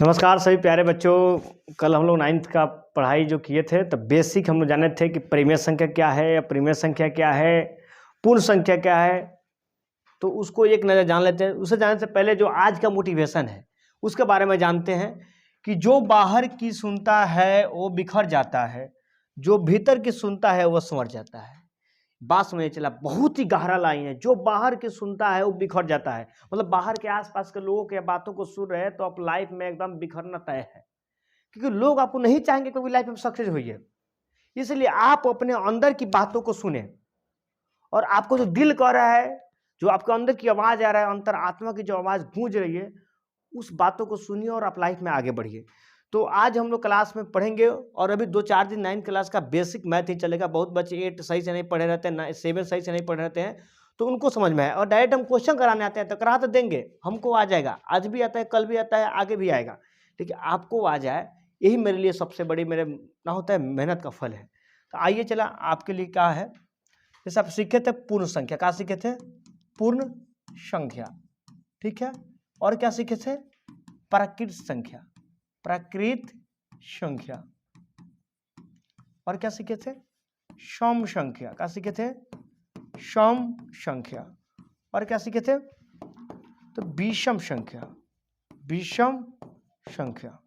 नमस्कार सभी प्यारे बच्चों। कल हम लोग नाइन्थ का पढ़ाई जो किए थे तो बेसिक हम लोग जाने थे कि परिमेय संख्या क्या है, अपरिमेय संख्या क्या है, पूर्ण संख्या क्या है। तो उसको एक नज़र जान लेते हैं। उसे जानने से पहले जो आज का मोटिवेशन है उसके बारे में जानते हैं कि जो बाहर की सुनता है वो बिखर जाता है, जो भीतर की सुनता है वो संवर जाता है। बात समझ चला, बहुत ही गहरा लाइन है। जो बाहर की सुनता है वो बिखर जाता है, मतलब बाहर के आसपास के लोगों के बातों को सुन रहे हैं तो आप लाइफ में एकदम बिखरना तय है, क्योंकि लोग आपको नहीं चाहेंगे कभी लाइफ में सक्सेस होइए। इसलिए आप अपने अंदर की बातों को सुने और आपको जो दिल कह रहा है, जो आपके अंदर की आवाज आ रहा है, अंतर आत्मा की जो आवाज गूंज रही है, उस बातों को सुनिए और आप लाइफ में आगे बढ़िए। तो आज हम लोग क्लास में पढ़ेंगे और अभी 2-4 दिन 9 क्लास का बेसिक मैथ ही चलेगा। बहुत बच्चे 8 सही से नहीं पढ़े रहते हैं, 7 सही से नहीं पढ़े रहते हैं, तो उनको समझ में है और डायरेक्ट हम क्वेश्चन कराने आते हैं तो करा तो देंगे, हमको आ जाएगा। आज भी आता है, कल भी आता है, आगे भी आएगा, लेकिन आपको आ जाए यही मेरे लिए सबसे बड़ी मेरे ना होता है मेहनत का फल है। तो आइए चला आपके लिए क्या है। जैसे आप सीखे थे पूर्ण संख्या, क्या सीखे थे? पूर्ण संख्या, ठीक है। और क्या सीखे थे? प्राकृत संख्या, प्राकृत संख्या। और क्या सीखे थे? सम संख्या। क्या सीखे थे? सम संख्या। और क्या सीखे थे? तो विषम संख्या, विषम संख्या,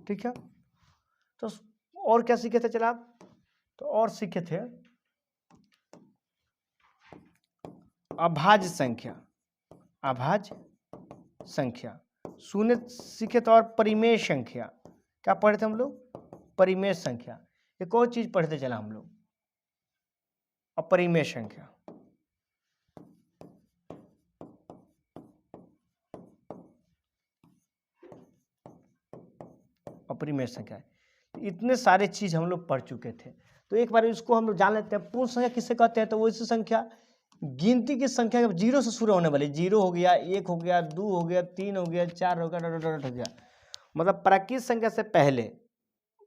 ठीक है। तो और क्या सीखे थे चला आप? तो और सीखे थे अभाज्य संख्या, अभाज्य संख्या। शून्य सीखे तो और परिमेय संख्या। क्या पढ़े थे हम लोग? परिमेय संख्या। एक और चीज पढ़ते चला हम लोग, अपरिमेय संख्या। अपरिमेय संख्या। इतने सारे चीज हम लोग पढ़ चुके थे, तो एक बार इसको हम लोग जान लेते हैं। पूर्ण संख्या किसे कहते हैं? तो वो ऐसी संख्या, गिनती की संख्या जीरो से शुरू होने वाली। जीरो हो गया, 1 हो गया, 2 हो गया, 3 हो गया, 4 हो गया, डॉट हो गया, मतलब प्राकृत संख्या से पहले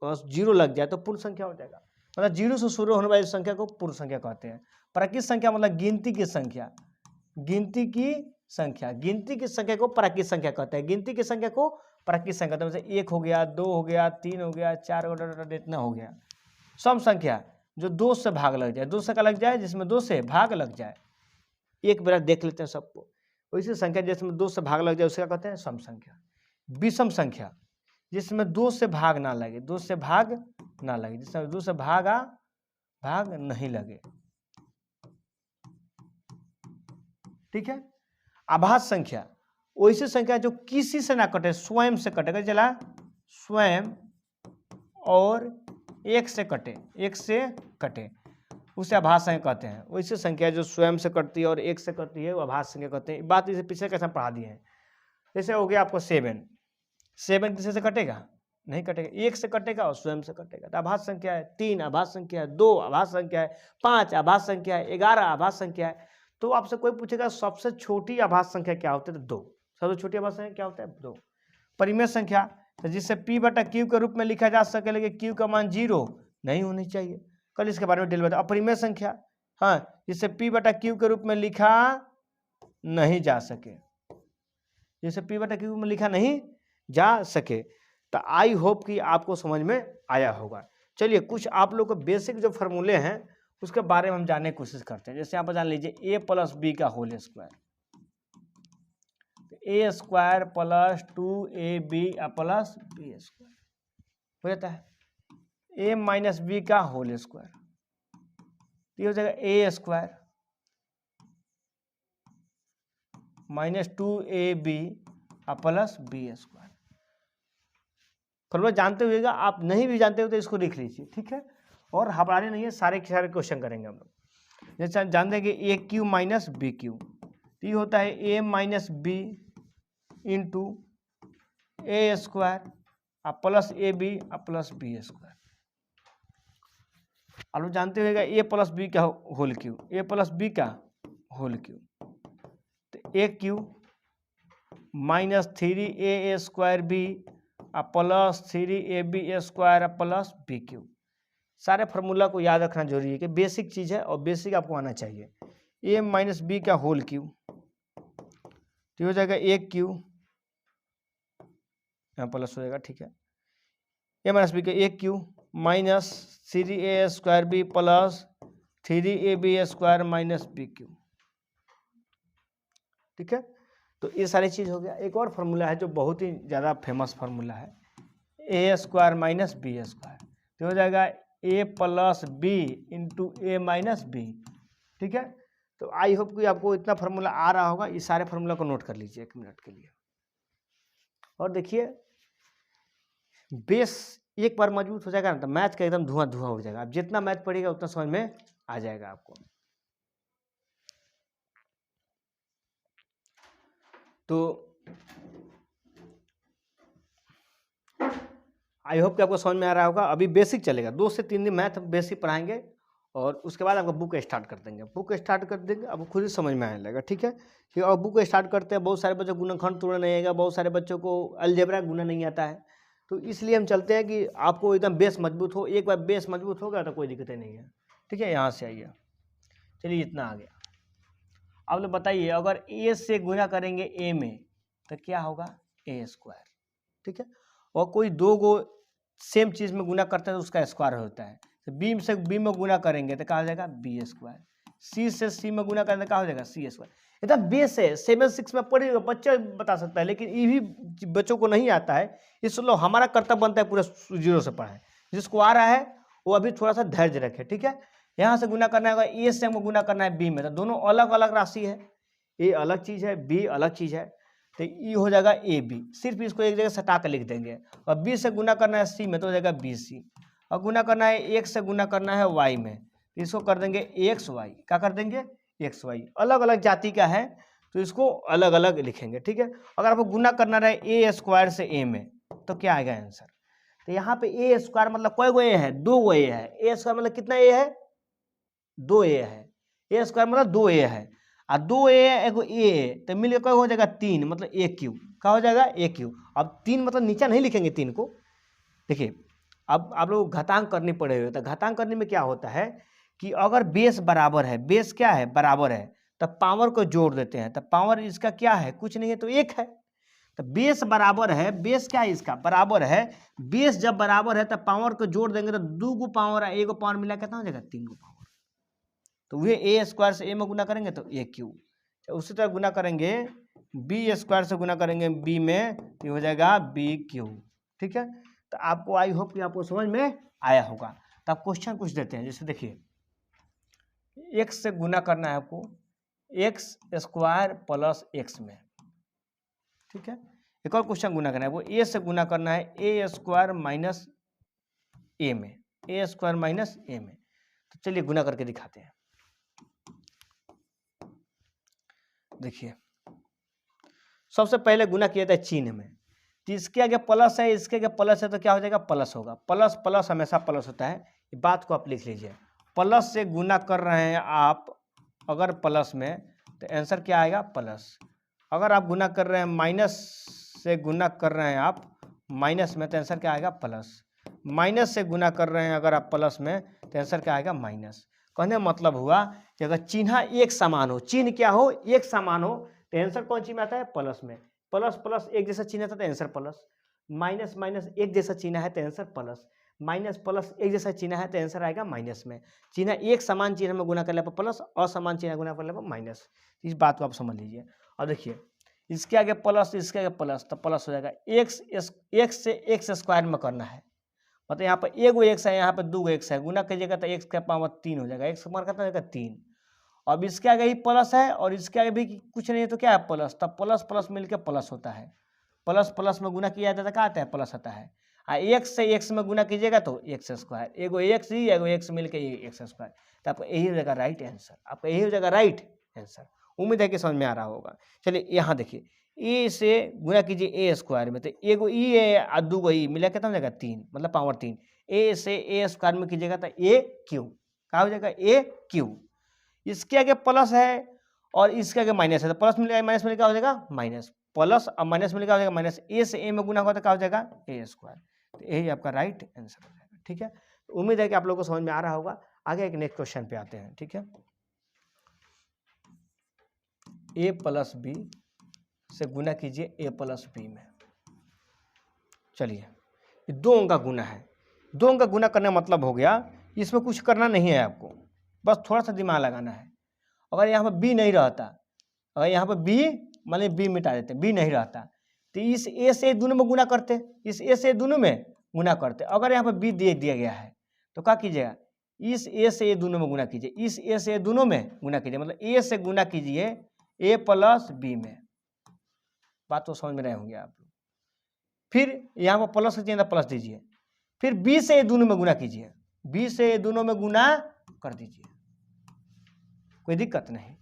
जीरो लग जाए तो पूर्ण संख्या हो जाएगा। मतलब जीरो से शुरू होने वाली संख्या को पूर्ण संख्या कहते हैं। प्राकृत संख्या मतलब गिनती की संख्या, गिनती की संख्या, गिनती की संख्या को प्राकृत संख्या कहते हैं। गिनती की संख्या को प्राकृत संख्या कहते हैं। जैसे 1 हो गया, 2 हो गया, 3 हो गया, 4 हो गया, इतना हो गया। सम संख्या जो 2 से भाग लग जाए, 2 से का लग जाए जिसमें 2 से भाग लग जाए। एक बार देख लेते हैं सबको। वैसी संख्या जिसमें 2 से भाग लग जाए उसे क्या कहते हैं? सम संख्या। विषम संख्या जिसमें 2 से भाग ना लगे, 2 से भाग ना लगे, जिसमें 2 से भाग नहीं लगे, ठीक है। अभाज्य संख्या वैसी संख्या जो किसी से ना कटे, स्वयं से कटे। चला स्वयं और एक से कटे, एक से कटे, उसे अभाज्य संख्या कहते हैं। वैसी संख्या जो स्वयं से कटती है और एक से कटती है वो अभाज्य संख्या कहते हैं। बात इसे पीछे कैसे पढ़ा दिए हैं। जैसे हो गया आपको 7, 7 किसी से कटेगा? नहीं कटेगा, एक से कटेगा और स्वयं से कटेगा। तो अभाज्य संख्या है। 3 अभाज्य संख्या है, 2 अभाज्य संख्या है, 5 अभाज्य संख्या है, 11 अभाज्य संख्या है। तो आपसे कोई पूछेगा सबसे छोटी अभाज्य संख्या क्या होती है? तो 2। सबसे छोटी अभाज्य संख्या क्या होता है? 2। परिमेय संख्या तो जिससे p/q के रूप में लिखा जा सके, लेकिन q का मान 0 नहीं होनी चाहिए। कल इसके बारे में डिटेल बताओ। अपरिमेय संख्या, हाँ, जिससे p/q के रूप में लिखा नहीं जा सके, जिससे p/q में लिखा नहीं जा सके। तो आई होप कि आपको समझ में आया होगा। चलिए कुछ आप लोग को बेसिक जो फॉर्मूले हैं उसके बारे में हम जानने की कोशिश करते हैं। जैसे आप जान लीजिए a + b का whole square, a² + 2ab + b² हो जाता है। a - b का होल स्क्वायर, ये हो जाएगा a² - 2ab + b²। फॉर्मूला जानते हुएगा, आप नहीं भी जानते हो तो इसको लिख लीजिए, ठीक है। और हमारे नहीं है, सारे के सारे क्वेश्चन करेंगे हम लोग। जैसे जानते हैं कि AQ - BQ, तो ये होता है a - b into a² + ab + b²। आप लोग जानते हुएगा a + b का होल क्यूब, a + b का होल क्यूब, तो AQ - 3a² + 3ab² + BQ। सारे फार्मूला को याद रखना जरूरी है कि बेसिक चीज़ है और बेसिक आपको आना चाहिए। a - b का होल क्यूब, तो हो जाएगा AQ यहाँ प्लस हो जाएगा, ठीक है। ए माइनस बी के a cube minus 3a² plus 3ab² minus b cube, ठीक है। तो ये सारी चीज़ हो गया। एक और फार्मूला है जो बहुत ही ज़्यादा फेमस फार्मूला है, a² माइनस b², तो हो जाएगा a plus B into A minus B, ठीक है। तो आई होप कि आपको इतना फार्मूला आ रहा होगा। इस सारे फार्मूला को नोट कर लीजिए 1 मिनट के लिए। और देखिए बेस एक बार मजबूत हो जाएगा ना तो मैथ का एकदम धुआं धुआं हो जाएगा। आप जितना मैथ पढ़िएगा उतना समझ में आ जाएगा आपको। तो आई होप कि आपको समझ में आ रहा होगा। अभी बेसिक चलेगा, 2 से 3 दिन मैथ बेसिक पढ़ाएंगे और उसके बाद आपको बुक स्टार्ट कर देंगे। बुक स्टार्ट कर देंगे आपको खुद ही समझ में आने लगेगा, ठीक है। ठीक, और बुक स्टार्ट करते हैं, बहुत सारे बच्चों को गुणनखंड तोड़ना नहीं आएगा, बहुत सारे बच्चों को अलजेब्रा गुना नहीं आता है। तो इसलिए हम चलते हैं कि आपको एकदम बेस मजबूत हो। एक बार बेस मजबूत होगा तो कोई दिक्कत नहीं है, ठीक है। यहाँ से आइए, चलिए इतना आ गया। अब लोग बताइए, अगर ए से गुना करेंगे ए में तो क्या होगा, a², ठीक है। और कोई दो गो सेम चीज़ में गुना करते हैं तो उसका स्क्वायर होता है। तो बी से बी में गुना करेंगे तो क्या हो जाएगा, b²। सी से सी में गुना करेंगे तो क्या हो जाएगा, c²। एकदम बेस है, 7-6 में पढ़ेगा बच्चा बता सकता है, लेकिन ये भी बच्चों को नहीं आता है। इसलिए हमारा कर्तव्य बनता है पूरा 0 से पढ़ाएं। जिसको आ रहा है वो अभी थोड़ा सा धैर्य रखे, ठीक है। यहाँ से गुना करना है, ए से हमको गुना करना है बी में, तो दोनों अलग अलग राशि है। ए अलग चीज़ है, बी अलग चीज़ है। तो ई हो जाएगा ए बी, सिर्फ इसको एक जगह सटा कर लिख देंगे। और बी से गुना करना है सी में तो हो जाएगा बी सी। और गुना करना है एक्स से गुना करना है वाई में, तो इसको कर देंगे एक्स वाई। क्या कर देंगे, एक्स वाई। अलग अलग जाति का है तो इसको अलग अलग लिखेंगे, ठीक है। अगर आपको गुना करना रहे a² से a में तो क्या आएगा आंसर। तो यहाँ पे a² मतलब कोई गो ए है, 2 गो ए है। a² मतलब कितना ए है, 2 ए है। a² मतलब 2 ए है, और 2 ए एगो ए तो मिलकर क्या हो जाएगा 3, मतलब a³ क्या हो जाएगा, a³। अब 3 मतलब नीचे नहीं लिखेंगे 3 को। देखिए अब आप लोग घातांक करनी पड़ेगी। तो घातांक करने में क्या होता है कि अगर बेस बराबर है, बेस क्या है, बराबर है, तब पावर को जोड़ देते हैं। तब पावर इसका क्या है, कुछ नहीं है तो 1 है। तो बेस बराबर है, बेस क्या है इसका, बराबर है। बेस जब बराबर है तब पावर को जोड़ देंगे तो 2 गो पावर है, 1 गो पावर मिला कितना हो जाएगा, 3 गो पावर। तो वे a² से a में गुना करेंगे तो a³। उसी तरह गुना करेंगे b² से गुना करेंगे b में तो हो जाएगा b³, ठीक है। तो आपको आई होप कि आपको समझ में आया होगा। तो आप क्वेश्चन कुछ देते हैं, जैसे देखिए x से गुना करना है आपको x² प्लस x में, ठीक है। एक और क्वेश्चन गुना करना है, वो a से गुना करना है a² माइनस a में, a² माइनस a में। तो चलिए गुना करके दिखाते हैं। देखिए सबसे पहले गुना किया था चिन्ह में, तो इसके आगे प्लस है, इसके आगे प्लस है तो क्या हो जाएगा, प्लस होगा। प्लस प्लस हमेशा प्लस होता है, ये बात को आप लिख लीजिए। प्लस से गुना कर रहे हैं आप अगर प्लस में तो आंसर क्या आएगा, प्लस। अगर आप गुना कर रहे हैं माइनस से गुना कर रहे हैं आप माइनस में तो आंसर क्या आएगा, प्लस। माइनस से गुना कर रहे हैं अगर आप प्लस में तो आंसर क्या आएगा, माइनस। कहने मतलब हुआ कि अगर चिन्ह एक समान हो, चिन्ह क्या हो, एक समान हो, तो आंसर कौन सी में आता है, प्लस में। प्लस प्लस एक जैसा चिन्ह था तो आंसर प्लस, माइनस माइनस एक जैसा चिन्ह है तो आंसर प्लस, माइनस प्लस एक जैसा चिन्ह है तो आंसर आएगा माइनस में। चिन्ह एक समान चिन्ह में गुना करने पर प्लस, असमान चिन्ह गुना करने पर माइनस। इस बात को आप समझ लीजिए। और देखिए इसके आगे प्लस, इसके आगे प्लस, तो प्लस हो जाएगा। एक्स से x² में करना है, मतलब यहाँ पर एगो एक्स है, यहाँ पर 2 गो एक्स है, गुना कीजिएगा तो x का पावर 3 हो जाएगा। एक्स का मान कितना हो जाएगा, 3। अब इसके आगे ही प्लस है और इसके आगे भी कुछ नहीं है तो क्या है, प्लस। तब प्लस प्लस मिलकर प्लस होता है। प्लस प्लस में गुना किया जाता है क्या आता है, प्लस आता है। एक्स से एक्स में गुना कीजिएगा तो x², एगो एक्स ही एगो एक्स मिलकर x²। तो आपको यही हो जाएगा राइट आंसर, आपका यही हो जाएगा राइट आंसर। उम्मीद है कि समझ में आ रहा होगा। चलिए यहाँ देखिए, ए से गुना कीजिए a² में, तो एगो ई है और 2 गो ई मिला कितना हो जाएगा, 3, मतलब पावर 3। ए से a² में कीजिएगा तो a³ क्या हो जाएगा, a³। इसके आगे प्लस है और इसके आगे माइनस है, तो प्लस मिलेगा माइनस मिलेगा हो जाएगा माइनस, प्लस और माइनस मिलेगा हो जाएगा माइनस। ए से ए में गुना होगा तो क्या हो जाएगा, a²। तो यही आपका राइट आंसर हो जाएगा, ठीक है। तो उम्मीद है कि आप लोगों को समझ में आ रहा होगा। आगे एक नेक्स्ट क्वेश्चन पे आते हैं, ठीक है। a प्लस बी से गुना कीजिए a प्लस बी में, चलिए, ये 2 अंक का गुना है। 2 अंक का गुना करने का मतलब हो गया, इसमें कुछ करना नहीं है आपको, बस थोड़ा सा दिमाग लगाना है। अगर यहाँ पर बी नहीं रहता, अगर यहाँ पर बी मान लीजिए बी मिटा देते, बी नहीं रहता, तो इस ए से दोनों में गुना करते, इस ए से दोनों में गुना करते। अगर यहाँ पर बी दे दिया गया है तो क्या कीजिएगा, इस ए से ए दोनों में गुना कीजिए, इस ए से ए दोनों में गुना कीजिए, मतलब ए से गुना कीजिए ए प्लस बी में। बात तो समझ में रहे होंगे आप लोग। फिर यहाँ पर प्लस चाहिए प्लस दीजिए, फिर बी से ए दोनों में गुना कीजिए, बी से ए दोनों में गुना कर दीजिए, कोई दिक्कत नहीं।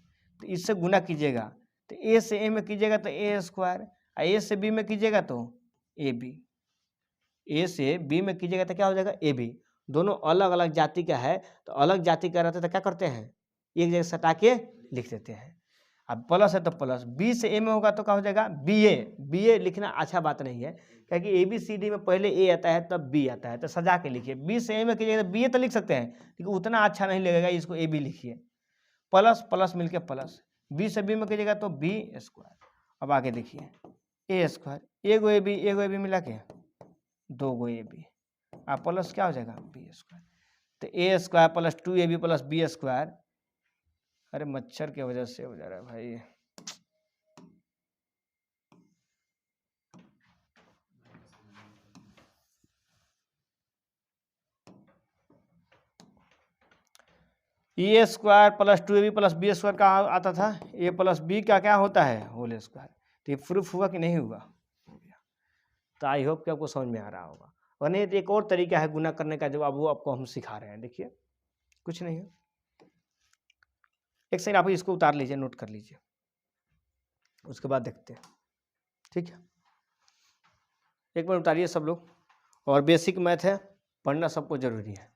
तो इससे गुना कीजिएगा तो ए से ए में कीजिएगा तो ए स्क्वायर, और ए से बी में कीजिएगा तो ए बी, ए से बी में कीजिएगा तो क्या हो जाएगा ए बी। दोनों अलग अलग जाति का है, तो अलग जाति का रहता है तो क्या करते हैं, एक जगह सटा के लिख देते हैं। अब प्लस है तो प्लस, बी से ए में होगा तो क्या हो जाएगा बी ए। बी ए लिखना अच्छा बात नहीं है, क्योंकि ए बी सी डी में पहले ए आता है तब बी आता है, तो सजा के लिखिए। बी से ए में कीजिएगा तो बी ए तो लिख सकते हैं, लेकिन उतना अच्छा नहीं लगेगा, इसको ए बी लिखिए। प्लस प्लस मिलके प्लस, बी से बी में कीजिएगा तो बी स्क्वायर। अब आगे देखिए ए स्क्वायर, एगो ए बी मिला के 2 गो ए बी, आप प्लस क्या हो जाएगा बी स्क्वायर। तो a square plus 2ab plus B square, अरे मच्छर की वजह से हो जा रहा है भाई। A square plus 2ab plus B square का आता था, ए प्लस बी का क्या होता है होल स्क्वायर। तो ये प्रूफ हुआ कि नहीं हुआ, हो गया। तो आई होप कि आपको समझ में आ रहा होगा। और नहीं तो एक और तरीका है गुना करने का, जब अब वो आपको हम सिखा रहे हैं, देखिए कुछ नहीं है। एक सेकंड आप इसको उतार लीजिए, नोट कर लीजिए, उसके बाद देखते हैं, ठीक है। एक बार उतारिए सब लोग, और बेसिक मैथ है, पढ़ना सबको जरूरी है।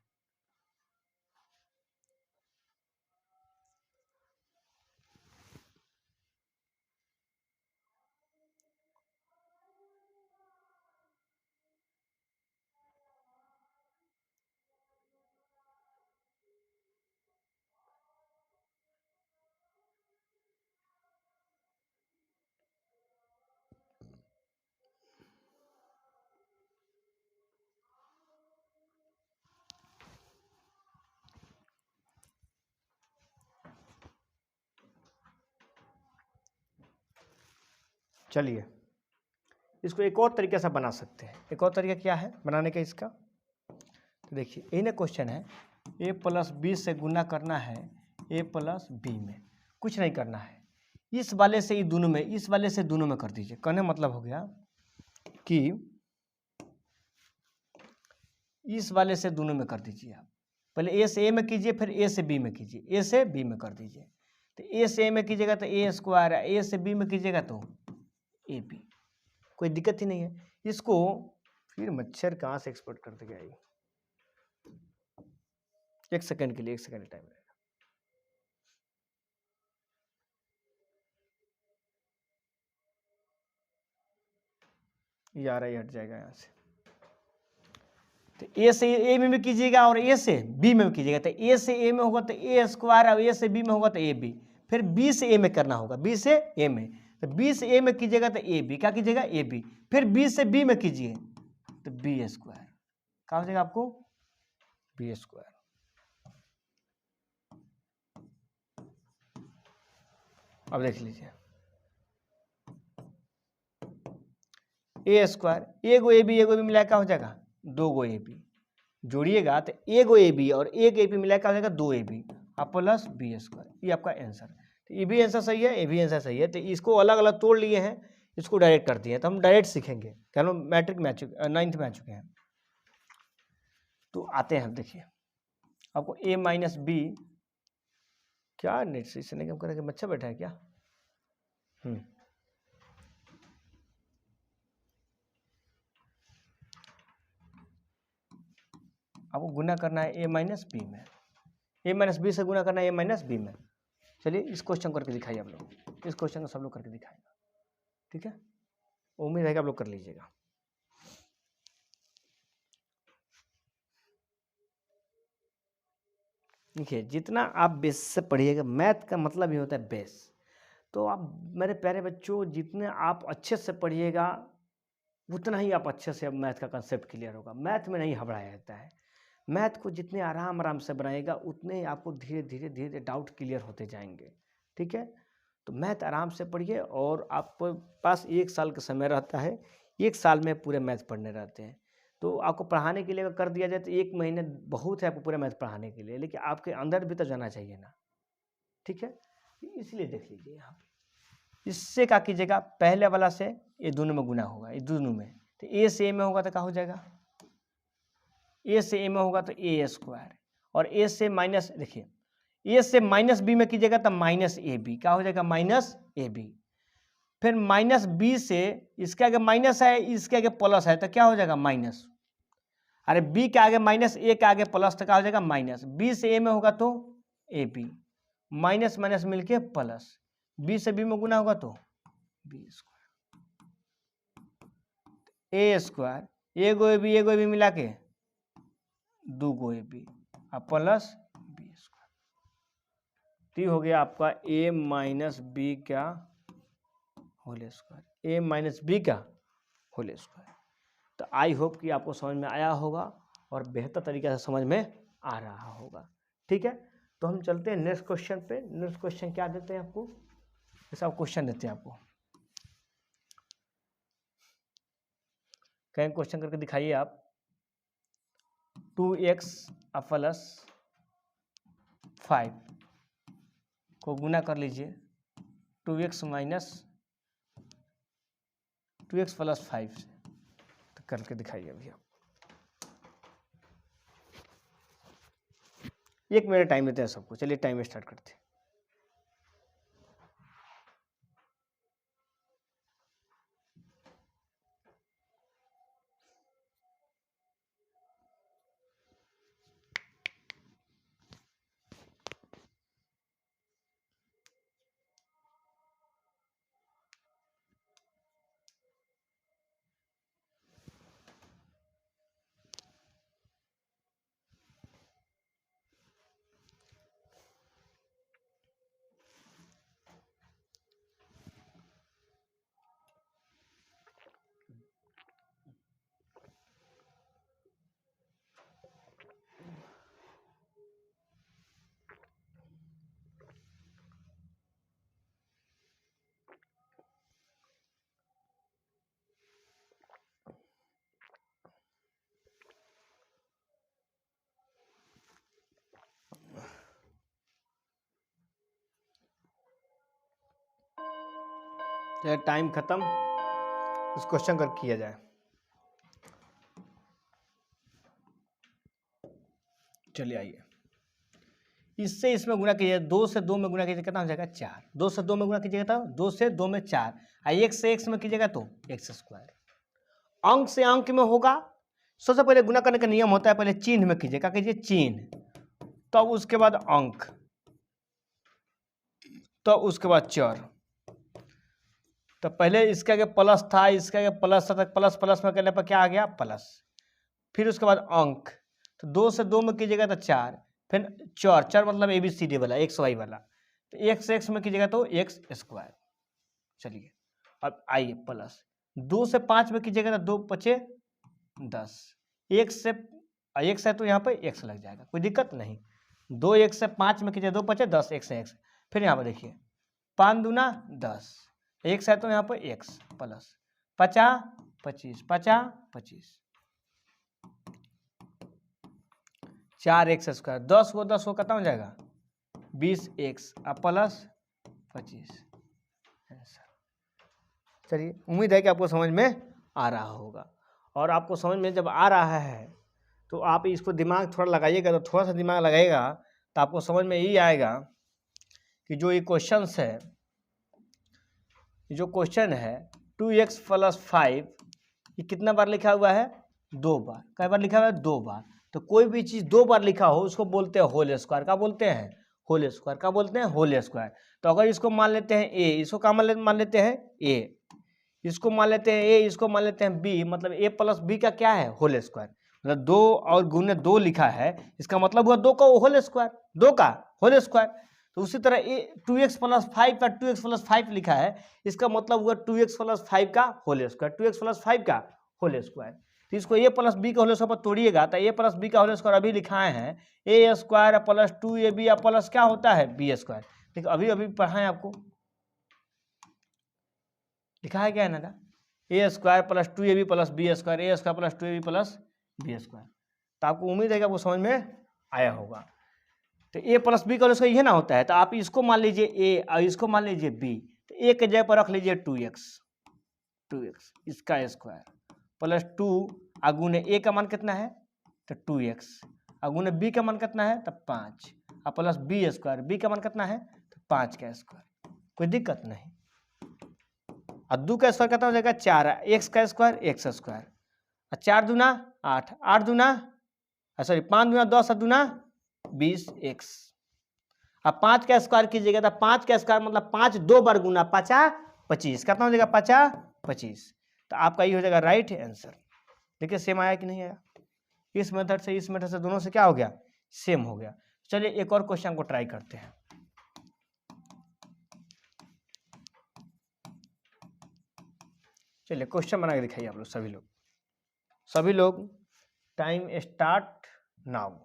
चलिए, इसको एक और तरीके से बना सकते हैं। एक और तरीका क्या है बनाने का इसका, तो देखिए यही ना क्वेश्चन है, ए प्लस बी से गुना करना है ए प्लस बी में, कुछ नहीं करना है, इस वाले से ये दोनों में, इस वाले से दोनों में कर दीजिए। कहने मतलब हो गया कि इस वाले से दोनों में कर दीजिए। आप पहले ए से ए में कीजिए, फिर ए से बी में कीजिए, ए से बी में कर दीजिए। तो ए से ए में कीजिएगा तो ए स्क्वायर, ए से बी में कीजिएगा तो ए बी, कोई दिक्कत ही नहीं है। इसको फिर मच्छर कहाँ से एक्सपोर्ट कर देगा ये, एक सेकंड के लिए, एक सेकंड टाइम रहेगा। ये आ रहा है, हट जाएगा यहाँ से। तो ए से ए में कीजिएगा और ए से बी में कीजिएगा। तो ए से ए में होगा तो ए स्क्वायर, और ए से बी में होगा तो ए बी। फिर बी से ए में करना होगा, बी से ए में, तो बी से ए में कीजिएगा तो ए बी, क्या कीजिएगा ए बी। फिर बी से बी में कीजिए तो बी स्क्वायर, क्या हो जाएगा आपको बी स्क्वायर। अब देख लीजिए ए स्क्वायर, एगो ए बी मिला क्या हो जाएगा 2 गो ए बी, जोड़िएगा तो एगो ए बी और एक ए बी मिला क्या हो जाएगा 2 ए बी, आप प्लस बी स्क्वायर। ये आपका आंसर। तो ये भी आंसर सही है, ये भी आंसर सही है। तो इसको अलग अलग तोड़ लिए हैं, इसको डायरेक्ट कर दिए, तो हम डायरेक्ट सीखेंगे, क्या हम मैट्रिक में आ चुके, 9th में आ चुके हैं। तो आते हैं, देखिए आपको ए माइनस बी, क्या नेट से इसने कम करके बच्चा बैठा है क्या, आपको गुना करना है ए माइनस बी में, ए माइनस बी से गुना करना है ए माइनस बी में। चलिए इस क्वेश्चन करके दिखाइए आप लोग, इस क्वेश्चन को सब लोग करके दिखाएगा, ठीक है। उम्मीद है कि आप लोग कर लीजिएगा। देखिए जितना आप बेस से पढ़िएगा, मैथ का मतलब ही होता है बेस। तो आप मेरे प्यारे बच्चों, जितने आप अच्छे से पढ़िएगा उतना ही आप अच्छे से अब मैथ का कंसेप्ट क्लियर होगा। मैथ में नहीं घबराया जाता है, मैथ को जितने आराम आराम से बनाएगा उतने ही आपको धीरे धीरे धीरे डाउट क्लियर होते जाएंगे। ठीक है, तो मैथ आराम से पढ़िए और आपके पास 1 साल का समय रहता है, 1 साल में पूरे मैथ पढ़ने रहते हैं। तो आपको पढ़ाने के लिए अगर कर दिया जाए तो 1 महीने बहुत है आपको पूरा मैथ पढ़ाने के लिए, लेकिन आपके अंदर भी तो जाना चाहिए ना। ठीक है, इसलिए देख लीजिए यहाँ पे इससे क्या कीजिएगा, पहले वाला से ये दोनों में गुना होगा, ये दोनों में, तो ए से ए में होगा तो क्या हो जाएगा, ए से ए में होगा तो ए स्क्वायर, और ए से माइनस, देखिए ए से माइनस बी में कीजिएगा तो माइनस ए बी, क्या हो जाएगा माइनस ए बी। फिर माइनस बी से इसके आगे माइनस है, इसके आगे प्लस है तो क्या हो जाएगा माइनस, अरे बी के आगे माइनस, ए के आगे प्लस तो क्या हो जाएगा माइनस, बी से ए में होगा तो ए बी, माइनस माइनस मिलके प्लस, बी से बी में गुना होगा तो B square, A square, A गो ए बी मिला के 2 गो ए बी और प्लस बी स्क्वायर, तो हो गया आपका ए माइनस बी का whole square, A minus B का होल स्क्वायर। तो आई होप कि आपको समझ में आया होगा और बेहतर तरीके से समझ में आ रहा होगा। ठीक है, तो हम चलते हैं नेक्स्ट क्वेश्चन पे। नेक्स्ट क्वेश्चन क्या देते हैं आपको, ऐसा क्वेश्चन देते हैं आपको, कहें क्वेश्चन करके दिखाइए आप, 2x प्लस 5 को गुना कर लीजिए 2x माइनस 2x प्लस 5 से, तो करके दिखाइए अभी आप। 1 मिनट टाइम देते हैं सबको, चलिए टाइम स्टार्ट करते हैं। टाइम खत्म, उस क्वेश्चन कर किया जाए। चलिए आइए, इससे इसमें गुना कीजिए, 2 से 2 में गुना कीजिए कितना हो जाएगा 4, 2 से 2 में गुना कीजिएगा तो 2 से 2 में 4, और 1 से 1 में कीजिएगा तो x स्क्वायर। अंक से अंक में होगा, सबसे पहले गुना करने का नियम होता है पहले चिन्ह में कीजिए, क्या कीजिए चिन्ह, तब तो उसके बाद अंक, तो उसके बाद चर। तो पहले इसके आगे प्लस था, इसके आगे प्लस था, प्लस प्लस में करने पर क्या आ गया प्लस, फिर उसके बाद अंक, तो 2 से 2 में कीजिएगा तो 4, फिर चर, चर मतलब ABCD वाला एक्स वाई वाला, तो एक्स एक्स में कीजिएगा तो एक्स स्क्वायर। चलिए अब आइए प्लस 2 से 5 में कीजिएगा तो 2 पचे 10, एक से एक्स है तो यहाँ पर एक्स लग जाएगा, कोई दिक्कत नहीं। 2 1 से 5 में कीजिए 2 पचे 10, एक से एक्स, फिर यहाँ पर देखिए 5 दूना 10, एक्स है तो यहाँ पर एक्स प्लस 50 25 50 25, 4 एक्स स्क्वायर, 10 को कितना हो जाएगा 20 एक्स प्लस 25। चलिए उम्मीद है कि आपको समझ में आ रहा होगा, और आपको समझ में जब आ रहा है तो आप इसको दिमाग थोड़ा लगाइएगा, तो थोड़ा सा दिमाग लगाइएगा तो आपको समझ में यही आएगा कि जो ये क्वेश्चन है, जो क्वेश्चन है 2x प्लस 5, ये कितना बार लिखा हुआ है 2 बार, कई बार लिखा हुआ है 2 बार। तो कोई भी चीज़ 2 बार लिखा हो उसको बोलते हैं होल स्क्वायर, क्या बोलते हैं होल स्क्वायर, क्या बोलते हैं होल स्क्वायर। तो अगर इसको मान लेते हैं a, इसको क्या मान लेते हैं a, इसको मान लेते हैं a, इसको मान लेते हैं b, मतलब a प्लस b का क्या है होल स्क्वायर, मतलब 2 और गुने 2 लिखा है, इसका मतलब हुआ 2 का होल स्क्वायर, 2 का होल स्क्वायर। तो उसी तरह ये 2x प्लस 5 का 2x प्लस 5 लिखा है, इसका मतलब हुआ 2x प्लस 5 का होल स्क्वायर, 2x प्लस 5 का होल स्क्वायर। तो इसको a प्लस बी का होल स्क्वायर पर तोड़िएगा तो a प्लस बी का होल स्क्वायर अभी लिखाए हैं a square plus 2ab plus क्या होता है b स्क्वायर। देखो अभी अभी पढ़ाएं आपको, लिखा है क्या है ना, a square plus 2ab plus B square, a square plus 2ab plus B square. तो आपको उम्मीद है कि आपको समझ में आया होगा। तो a प्लस बी का होल स्क्वायर ये ना होता है, तो आप इसको मान लीजिए a और इसको मान लीजिए b, तो a के जगह पर रख लीजिए 2x इसका स्क्वायर प्लस 2 अगुने a का मान कितना है तो 2x अगुने b का मान कितना है तो 5 और प्लस b स्क्वायर, b का मान कितना है तो 5 का स्क्वायर। कोई दिक्कत नहीं। और 2 का स्क्वायर कितना हो जाएगा 4, x का स्क्वायर x स्क्वायर, और 4 दूना 8, 8 दूना सॉरी 5 दूना 10 और दूना 20x। अब 5 का स्क्वायर कीजिएगा तो 5 का स्क्वायर मतलब 5 2 बार गुना 5 25, कितना हो जाएगा 5 25। तो आपका ये हो जाएगा राइट आंसर। देखिए सेम आया कि नहीं आया, इस मेथड से इस मेथड से दोनों से क्या हो गया सेम हो गया। चलिए एक और क्वेश्चन को ट्राई करते हैं। चलिए क्वेश्चन बना के दिखाइए आप लोग सभी लोग टाइम स्टार्ट नाउ।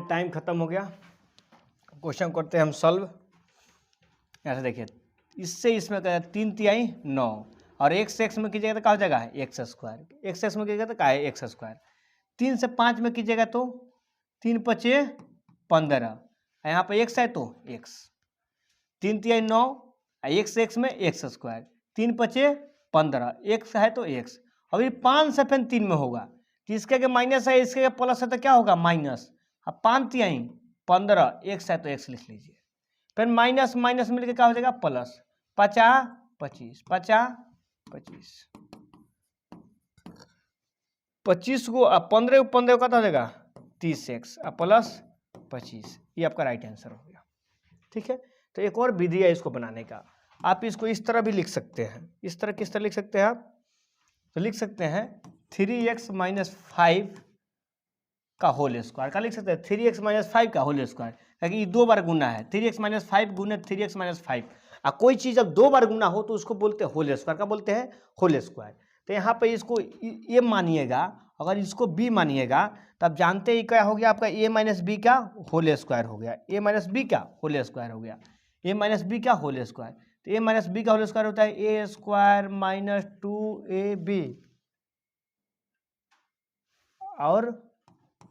टाइम खत्म हो गया, क्वेश्चन करते हैं हम सॉल्व। ऐसे देखिए इससे इसमें क्या 3 तिहाई 9 और x से x में कीजिएगा तो क्या हो जाएगा एक्स स्क्वायर, x से x में कीजिएगा तो क्या है एक्स स्क्वायर। 3 से 5 में कीजिएगा तो 3 पचे 15, यहाँ पे x है तो x, 3 तिहाई 9 x से x में एक्स स्क्वायर, 3 पचे 15 x है तो x। अभी 5 से फिर 3 में होगा तो इसके माइनस है इसके प्लस है तो क्या होगा माइनस। अब 5 तिहाई 15 x है तो x लिख लीजिए, फिर माइनस माइनस मिलकर क्या हो जाएगा प्लस 50 25 50 25 25 को 15 15 का हो जाएगा 30x प्लस 25, ये आपका राइट आंसर हो गया। ठीक है, तो एक और विधि है इसको बनाने का, आप इसको इस तरह भी लिख सकते हैं। इस तरह किस तरह लिख सकते हैं आप, तो लिख सकते हैं 3x माइनस 5 का होल स्क्वायर का लिख सकते हैं 3x माइनस 5 का होल स्क्वायर, क्योंकि ये 2 बार गुना है 3x माइनस 5 गुने 3x माइनस 5। कोई चीज़ जब 2 बार गुना हो तो उसको बोलते हैं होल स्क्वायर, का बोलते हैं होल स्क्वायर। तो यहाँ पे इसको ए मानिएगा, अगर इसको बी मानिएगा तो आप जानते ही क्या हो गया आपका ए माइनस बी का होल स्क्वायर हो गया, ए माइनस बी का होल स्क्वायर हो गया, ए माइनस बी का होल स्क्वायर। तो ए माइनस बी का होल स्क्वायर होता है ए स्क्वायर माइनस 2ab और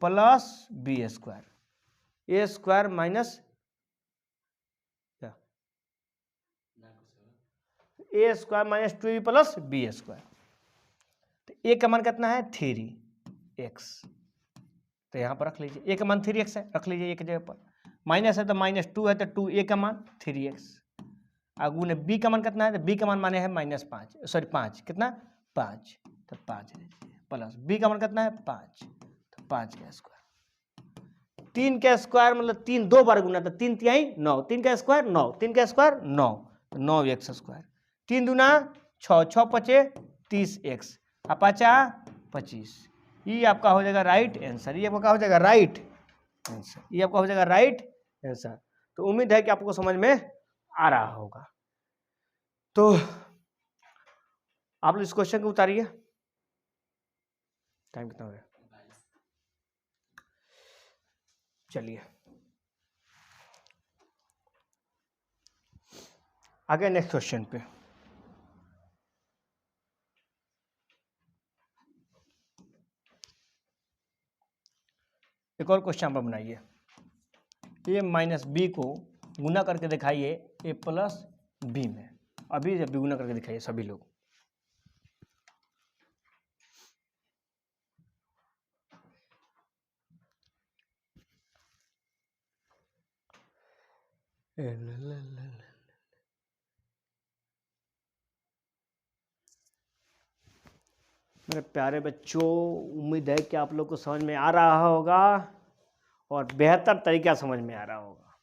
plus B square, A square minus a square minus 2ab plus B square. तो ए का मान कितना है 3x, तो यहाँ पर रख लीजिए ए का मान 3x है, रख लीजिए एक जगह पर, माइनस है तो माइनस 2 है तो 2a का मान 3x, आगुने b का मान कितना है तो b का मान माने है माइनस 5 सॉरी 5 कितना 5 तो 5 प्लस b का मान कितना है 5 तो 5 का स्क्वायर, 3 का स्क्वायर मतलब 3 2 बार गुना तो 3 तिहाई 9, 3 का स्क्वायर 9, 3 का स्क्वायर 9 तो 9x स्क्वायर, 3 दूना 6 6 पचे 30x 50 25, ये आपका हो जाएगा राइट आंसर। ये आपका क्या हो जाएगा राइट आंसर, ये आपका हो जाएगा राइट आंसर। तो उम्मीद है कि आपको समझ में आ रहा होगा। तो आप लोग इस क्वेश्चन को उतारिए, टाइम कितना हो गया चलिए आगे नेक्स्ट क्वेश्चन पे। एक और क्वेश्चन आप बनाइए। ए माइनस बी को गुना करके दिखाइए ए प्लस बी में। अभी जब गुना करके दिखाइए सभी लोग। मेरे प्यारे बच्चों, उम्मीद है कि आप लोग को समझ में आ रहा होगा और बेहतर तरीका समझ में आ रहा होगा।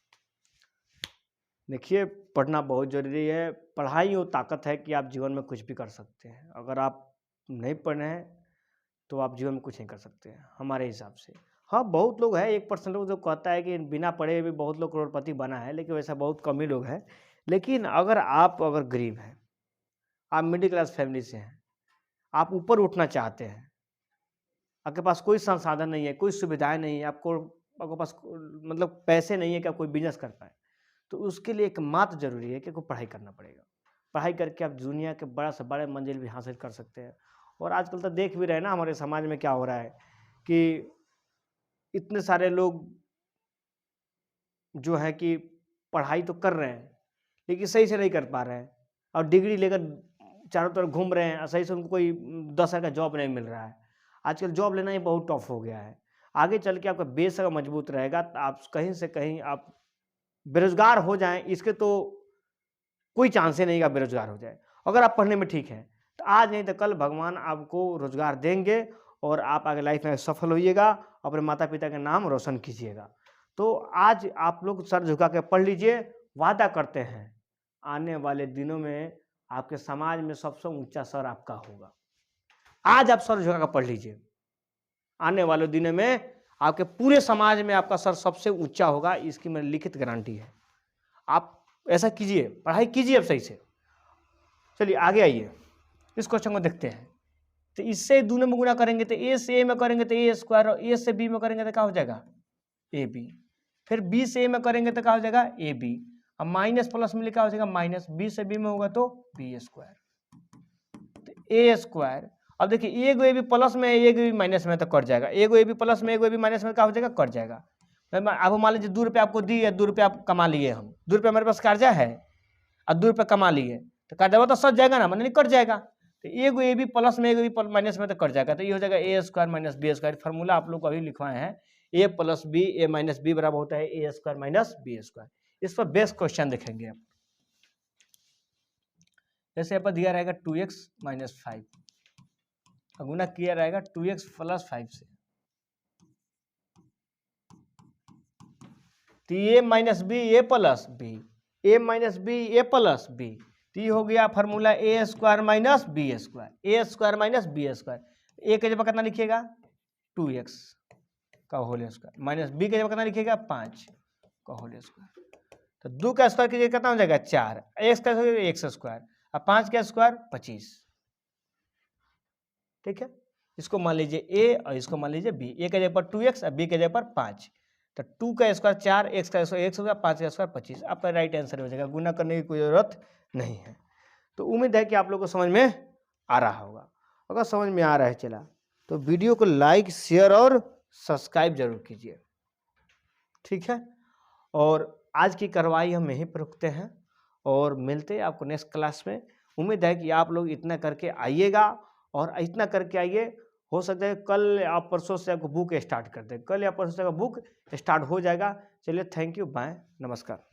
देखिए, पढ़ना बहुत ज़रूरी है। पढ़ाई वो ताकत है कि आप जीवन में कुछ भी कर सकते हैं। अगर आप नहीं पढ़े हैं तो आप जीवन में कुछ नहीं कर सकते हैं हमारे हिसाब से। हाँ, बहुत लोग हैं, 1% लोग जो कहता है कि बिना पढ़े भी बहुत लोग करोड़पति बना है, लेकिन वैसा बहुत कम ही लोग हैं। लेकिन अगर गरीब हैं, आप मिडिल क्लास फैमिली से हैं, आप ऊपर उठना चाहते हैं, आपके पास कोई संसाधन नहीं है, कोई सुविधाएं नहीं है, आपके पास मतलब पैसे नहीं है कि आप कोई बिजनेस कर पाए, तो उसके लिए एकमात्र जरूरी है कि आपको पढ़ाई करना पड़ेगा। पढ़ाई करके आप दुनिया के बड़ा से बड़े मंजिल भी हासिल कर सकते हैं। और आजकल तो देख भी रहे हैं ना हमारे समाज में क्या हो रहा है कि इतने सारे लोग जो है कि पढ़ाई तो कर रहे हैं लेकिन सही से नहीं कर पा रहे हैं, और डिग्री लेकर चारों तरफ घूम रहे हैं, सही से उनको कोई 10 साल का जॉब नहीं मिल रहा है। आजकल जॉब लेना ही बहुत टफ हो गया है। आगे चल के आपका बेस अगर मजबूत रहेगा तो आप कहीं से कहीं आप बेरोजगार हो जाएं, इसके तो कोई चांस ही नहीं कि आप बेरोजगार हो जाए। अगर आप पढ़ने में ठीक हैं तो आज नहीं तो कल भगवान आपको रोजगार देंगे और आप आगे लाइफ में सफल होइएगा, अपने माता पिता के नाम रोशन कीजिएगा। तो आज आप लोग सर झुका के पढ़ लीजिए। वादा करते हैं आने वाले दिनों में आपके समाज में सबसे ऊंचा सर आपका होगा। आज आप सर झुका के पढ़ लीजिए, आने वाले दिनों में आपके पूरे समाज में आपका सर सबसे ऊंचा होगा, इसकी मेरी लिखित गारंटी है। आप ऐसा कीजिए, पढ़ाई कीजिए अब सही से। चलिए आगे आइए, इस क्वेश्चन को देखते हैं। तो इससे दोनों में गुणा करेंगे तो ए से ए में करेंगे तो ए स्क्वायर, और ए से बी में करेंगे तो क्या हो जाएगा ए बी। फिर बी से ए में करेंगे तो क्या हो जाएगा ए बी। अब माइनस प्लस में लिखा हो जाएगा माइनस, बी से बी में होगा तो बी स्क्वायर, तो ए स्क्वायर। अब देखिए एगो ए बी प्लस में एगो ए बी माइनस में तो कट जाएगा, एगो ए बी प्लस में एगो ए बी माइनस में क्या हो जाएगा कट जाएगा। अब मान लीजिए 2 रुपये आपको दी है, 2 रुपये आप कमा लिए, हम 2 रुपये हमारे पास कर्जा है और 2 रुपये कमा लिए, तो कर्जा तो सच जाएगा ना, मतलब कट जाएगा। तो एगो ए बी प्लस में एगो ए बी माइनस में तो कट जाएगा, तो ये हो जाएगा a square minus b square. Formula आप लोग को अभी लिखवाए हैं, a plus b a minus b बराबर होता है a square minus b square. इस पर बेस्ट क्वेश्चन देखेंगे आप। जैसे यहाँ पर दिया रहेगा 2x माइनस 5, गुना किया रहेगा 2x प्लस 5 से, तो a minus B A plus b, a minus B A plus B, तो ये हो गया फार्मूला ए स्क्वायर माइनस बी स्क्वायर, ए स्क्वायर माइनस बी स्क्वायर। ए के जगह कितना लिखिएगा 2x का होल स्क्वायर, माइनस बी के जगह कितना लिखिएगा 5 का होल स्क्वायर। तो 2 का स्क्वायर कीजिए कितना हो जाएगा 4, x का एक्स स्क्वायर, अब 5 का स्क्वायर 25। ठीक है, इसको मान लीजिए a और इसको मान लीजिए b। a के जगह पर 2x और b के जगह पर 5, तो 2 का स्क्वायर 4, x का स्क्वायर 1 हो गया, 5 का स्क्वायर 25। आपका राइट आंसर हो जाएगा, गुना करने की कोई जरूरत नहीं है। तो उम्मीद है कि आप लोग को समझ में आ रहा होगा। अगर समझ में आ रहा है चला तो वीडियो को लाइक शेयर और सब्सक्राइब जरूर कीजिए। ठीक है, और आज की कार्रवाई हम यहीं पर रुकते हैं और मिलते हैं आपको नेक्स्ट क्लास में। उम्मीद है कि आप लोग इतना करके आइएगा, और इतना करके आइए, हो सकता है कल या परसों से आपको बुक स्टार्ट कर दें, कल या परसों से बुक स्टार्ट हो जाएगा। चलिए, थैंक यू, बाय, नमस्कार।